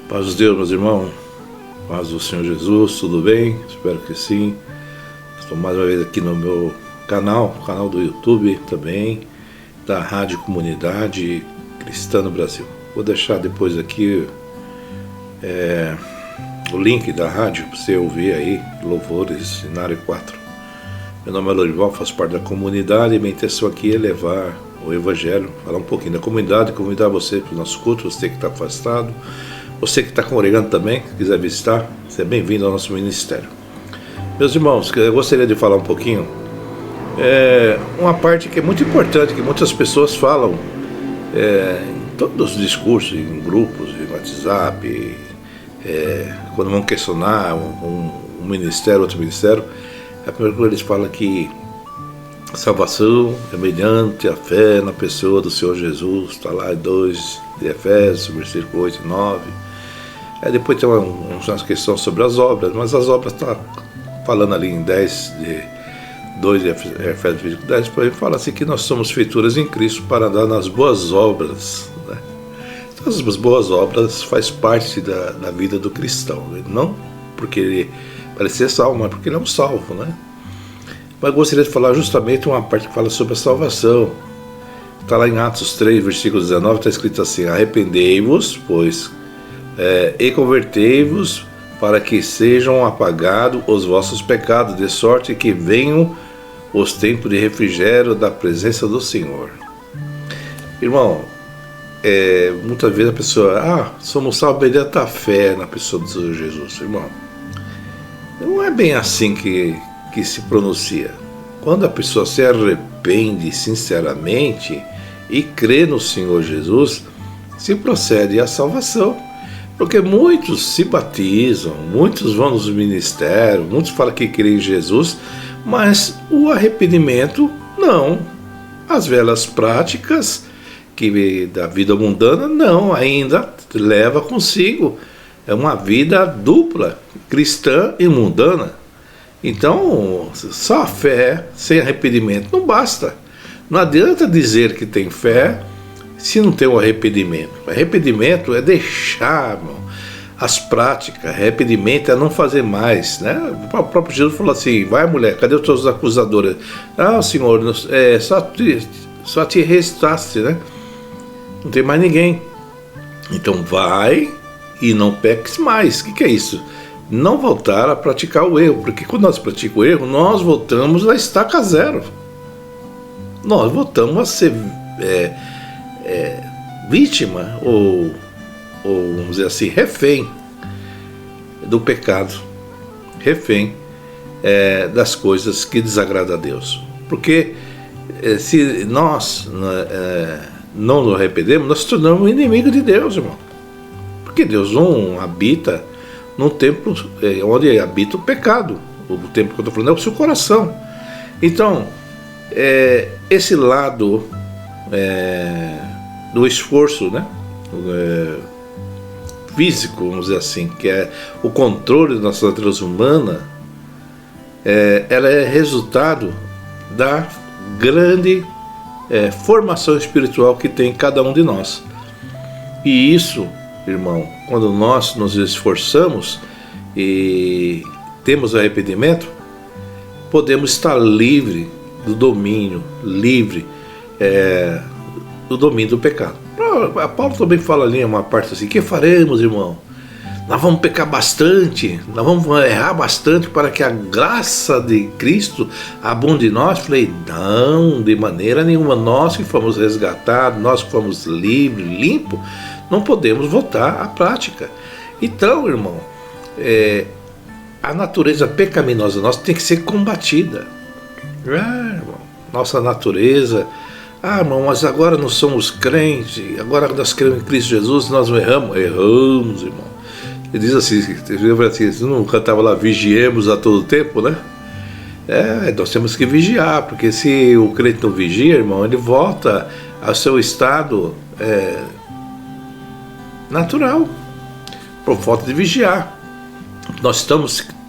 Paz de Deus, meus irmãos, paz do Senhor Jesus, tudo bem? Espero que sim. Estou mais uma vez aqui no meu canal do YouTube também, da Rádio Comunidade Cristã no Brasil. Vou deixar depois aqui o link da rádio para você ouvir aí, Louvores, Cenário 4. Meu nome é Lorival, faço parte da comunidade e minha intenção aqui é levar o Evangelho, falar um pouquinho da comunidade, convidar você para o nosso culto, você que está afastado, você que está congregando também, se quiser visitar, seja bem-vindo ao nosso ministério. Meus irmãos, eu gostaria de falar um pouquinho, uma parte que é muito importante, que muitas pessoas falam em todos os discursos, em grupos, em WhatsApp, quando vão questionar um ministério, outro ministério, a primeira coisa eles falam que a salvação é mediante a fé na pessoa do Senhor Jesus, está lá em 2 de Efésios, versículo 8 e 9. Depois tem uma questão sobre as obras, mas as obras está falando ali em 2 de Efésios, versículo 10, depois fala assim que nós somos feituras em Cristo para andar nas boas obras, né? Então, as boas obras faz parte da vida do cristão, não porque ele parece ser salvo, mas porque ele é um salvo, né? Mas eu gostaria de falar justamente uma parte que fala sobre a salvação. Está lá em Atos 3, versículo 19, está escrito assim: arrependei-vos, pois, e convertei-vos, para que sejam apagados os vossos pecados, de sorte que venham os tempos de refrigério da presença do Senhor. Irmão, muitas vezes a pessoa, somos salvos mediante a fé na pessoa do Senhor Jesus. Irmão, não é bem assim que se pronuncia. Quando a pessoa se arrepende sinceramente e crê no Senhor Jesus, se procede à salvação. Porque muitos se batizam, muitos vão nos ministérios, muitos falam que creem em Jesus, mas o arrependimento não. As velhas práticas da vida mundana não, ainda leva consigo. É uma vida dupla, cristã e mundana. Então, só a fé sem arrependimento não basta. Não adianta dizer que tem fé se não tem o arrependimento. Arrependimento é deixar, irmão, as práticas. Arrependimento é não fazer mais, né? O próprio Jesus falou assim: vai, mulher, cadê os teus acusadores? Senhor, só te restaste, né? Não tem mais ninguém. Então vai e não peques mais. O que é isso? Não voltar a praticar o erro, porque quando nós praticamos o erro, nós voltamos a estaca zero. Nós voltamos a ser vítima ou, vamos dizer assim, refém do pecado, refém das coisas que desagradam a Deus. Porque se nós não nos arrependemos, nós nos tornamos inimigo de Deus, irmão. Porque Deus não habita num templo onde habita o pecado. O templo que eu estou falando é o seu coração. Então, esse lado do esforço, né? Físico, vamos dizer assim, que é o controle da nossa natureza humana, ela é resultado da grande formação espiritual que tem cada um de nós. E isso, irmão, quando nós nos esforçamos e temos arrependimento, podemos estar livre do domínio, livre do domínio do pecado. Paulo também fala ali uma parte assim: que faremos, irmão? Nós vamos pecar bastante, nós vamos errar bastante para que a graça de Cristo abunde em nós. Falei, não, de maneira nenhuma. Nós que fomos resgatados, nós que fomos livres, limpos, não podemos voltar à prática. Então, irmão, a natureza pecaminosa nossa tem que ser combatida. Irmão, nossa natureza, irmão, mas agora nós somos crentes, agora nós cremos em Cristo Jesus, nós não erramos. Erramos, irmão. Ele diz assim, você não cantava lá, vigiemos a todo tempo, né? Nós temos que vigiar, porque se o crente não vigia, irmão, ele volta ao seu estado natural, por falta de vigiar. Nós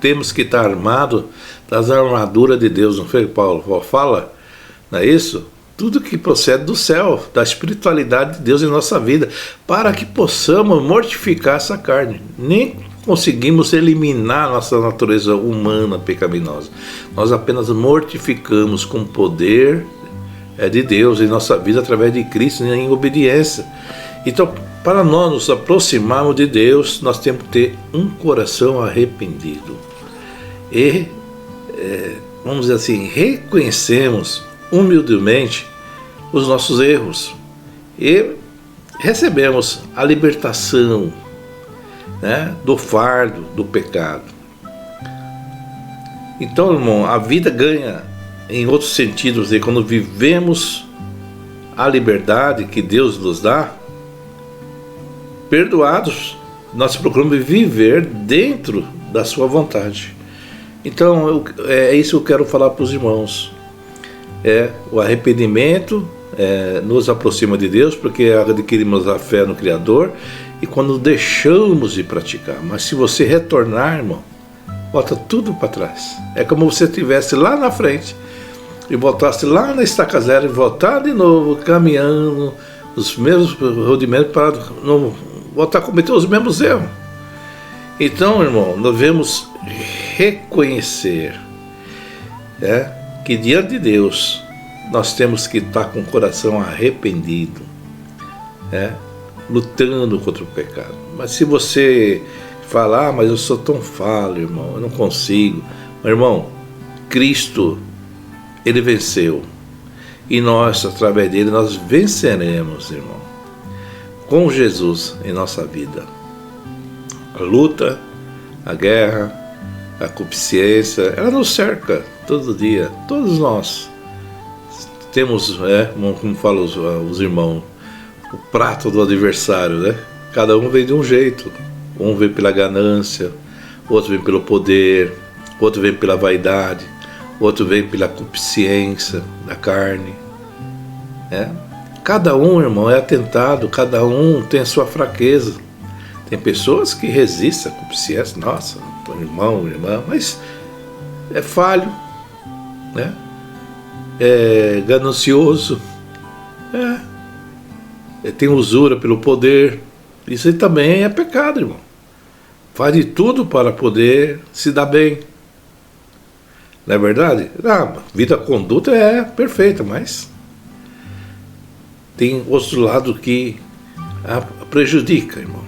temos que estar armados das armaduras de Deus, não foi o que Paulo fala? Não é isso? tudo que procede do céu, da espiritualidade de Deus em nossa vida, para que possamos mortificar essa carne. Nem conseguimos eliminar nossa natureza humana pecaminosa. Nós apenas mortificamos com o poder de Deus em nossa vida através de Cristo em obediência. Então, para nós nos aproximarmos de Deus, nós temos que ter um coração arrependido. E, vamos dizer assim, reconhecemos humildemente os nossos erros e recebemos a libertação, né, do fardo do pecado. Então, irmão, a vida ganha em outros sentidos, e quando vivemos a liberdade que Deus nos dá, perdoados, nós procuramos viver dentro da sua vontade. Então, é isso que eu quero falar para os irmãos. O arrependimento nos aproxima de Deus, porque adquirimos a fé no Criador, e quando deixamos de praticar. Mas se você retornar, irmão, volta tudo para trás. É como se você estivesse lá na frente e voltasse lá na estaca zero e voltar de novo, caminhando os mesmos rudimentos para não voltar a cometer os mesmos erros. Então, irmão, nós devemos reconhecer que diante de Deus nós temos que estar com o coração arrependido, lutando contra o pecado. Mas se você falar, mas eu sou tão falho, irmão, eu não consigo. Mas, irmão, Cristo, Ele venceu. E nós, através dele, nós venceremos, irmão. Com Jesus em nossa vida. A luta, a guerra, a concupiscência, ela nos cerca todo dia. Todos nós temos, como falam os irmãos, o prato do adversário, né? Cada um vem de um jeito. Um vem pela ganância, outro vem pelo poder, outro vem pela vaidade, outro vem pela concupiscência da carne. Cada um, irmão, é atentado, cada um tem a sua fraqueza. Tem pessoas que resistem à concupiscência, nossa, irmão, irmã, mas é falho, né? É ganancioso, tem usura pelo poder. Isso aí também é pecado, irmão. Faz de tudo para poder se dar bem. Não é verdade? Vida, conduta é perfeita, mas tem outro lado que prejudica, irmão.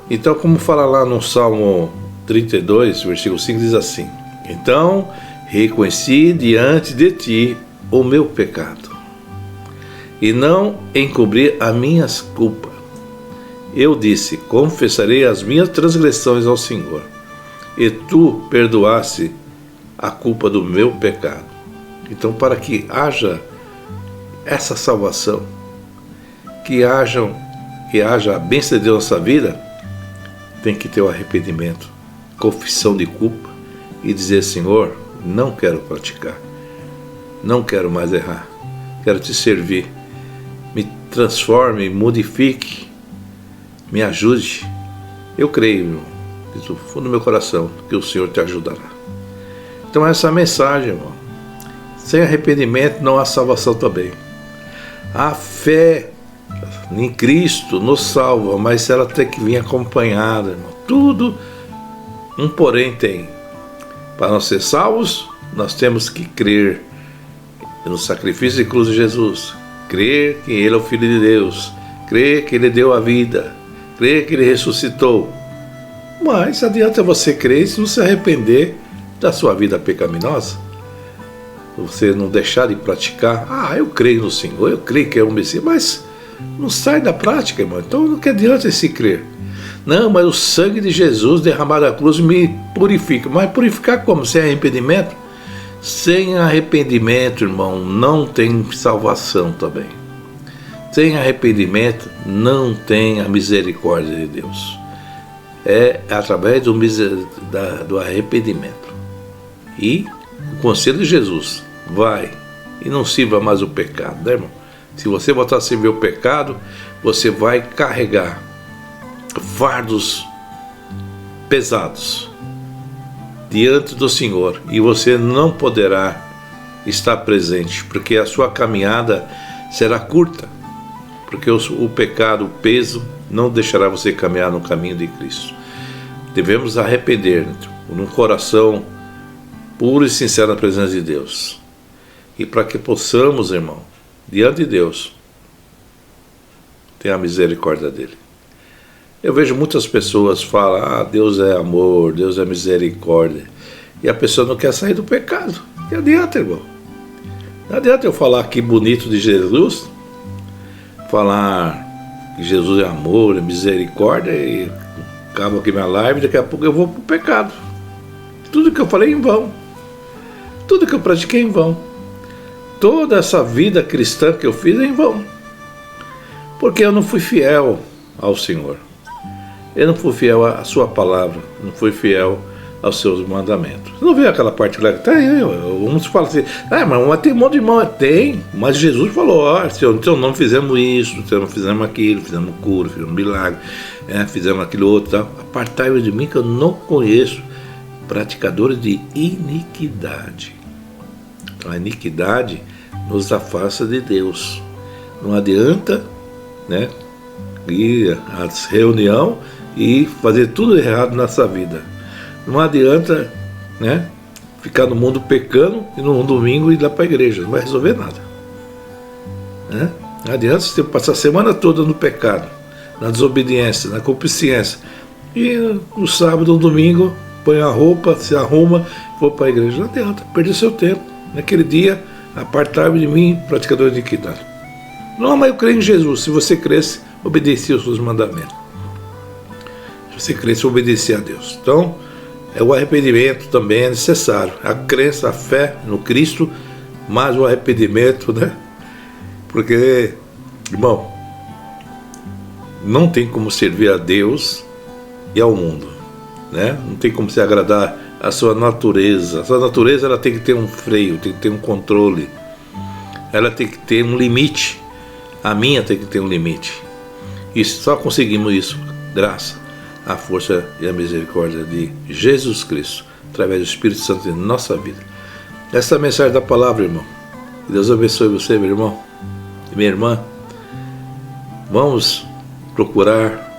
Então, como fala lá no Salmo 32, versículo 5, diz assim: então reconheci diante de ti o meu pecado, e não encobri as minhas culpas. Eu disse: confessarei as minhas transgressões ao Senhor, e tu perdoaste a culpa do meu pecado. Então, para que haja essa salvação, que haja a bênção de Deus na nossa vida, tem que ter o arrependimento, confissão de culpa e dizer: Senhor, não quero praticar, não quero mais errar, quero te servir, me transforme, modifique, me ajude. Eu creio, irmão, do fundo do meu coração, que o Senhor te ajudará. Então essa é a mensagem, irmão. Sem arrependimento não há salvação também. A fé em Cristo nos salva, mas ela tem que vir acompanhada, irmão. Tudo um porém tem. Para nós ser salvos, nós temos que crer no sacrifício de cruz de Jesus, crer que Ele é o Filho de Deus, crer que Ele deu a vida, crer que Ele ressuscitou. Mas adianta você crer e não se arrepender da sua vida pecaminosa, você não deixar de praticar. Eu creio no Senhor, eu creio que é o Messias, mas não sai da prática, irmão. Então não que adianta esse crer. Não, mas o sangue de Jesus derramado na cruz me purifica. Mas purificar como? Sem arrependimento? Sem arrependimento, irmão, não tem salvação também. Sem arrependimento não tem a misericórdia de Deus. É através do arrependimento. E o conselho de Jesus: vai e não sirva mais o pecado, né, irmão? Se você voltar a servir o pecado, você vai carregar fardos pesados diante do Senhor, e você não poderá estar presente, porque a sua caminhada será curta, porque o pecado, o peso, não deixará você caminhar no caminho de Cristo. Devemos arrepender num coração puro e sincero na presença de Deus. E para que possamos, irmão, diante de Deus, ter a misericórdia dele. Eu vejo muitas pessoas falar, Deus é amor, Deus é misericórdia, e a pessoa não quer sair do pecado. Que adianta, irmão? Não adianta eu falar aqui bonito de Jesus, falar que Jesus é amor, é misericórdia, e acabo aqui minha live, daqui a pouco eu vou para o pecado. Tudo que eu falei em vão, tudo que eu pratiquei em vão, toda essa vida cristã que eu fiz é em vão, porque eu não fui fiel ao Senhor. Eu não fui fiel à sua palavra, não fui fiel aos seus mandamentos. Você não vê aquela parte lá que tá aí, uns falam assim, mas tem um monte de irmão, tem, mas Jesus falou, se eu não fizemos isso, se eu não fizemos aquilo, fizemos cura, fizemos milagre, fizemos aquilo outro, tal. Apartai-vos de mim que eu não conheço praticadores de iniquidade. A iniquidade nos afasta de Deus. Não adianta, ir às reuniões e fazer tudo errado nessa vida. Não adianta, ficar no mundo pecando e no domingo ir lá para a igreja. Não vai resolver nada. Não adianta você passar a semana toda no pecado, na desobediência, na concupiscência. E no sábado, no domingo, põe a roupa, se arruma, for para a igreja. Não adianta, perder seu tempo. Naquele dia, apartai-vos de mim, praticador de iniquidade. Não, mas eu creio em Jesus. Se você cresce, obedecia os seus mandamentos. Se você cresce, obedecer a Deus. Então, o arrependimento também é necessário. A crença, a fé no Cristo, mais o arrependimento, Porque, irmão, não tem como servir a Deus e ao mundo, Não tem como se agradar a sua natureza. A sua natureza, ela tem que ter um freio, tem que ter um controle. Ela tem que ter um limite. A minha tem que ter um limite. E só conseguimos isso graças à força e à misericórdia de Jesus Cristo, através do Espírito Santo em nossa vida. Essa é a mensagem da palavra, irmão. Que Deus abençoe você, meu irmão e minha irmã. Vamos procurar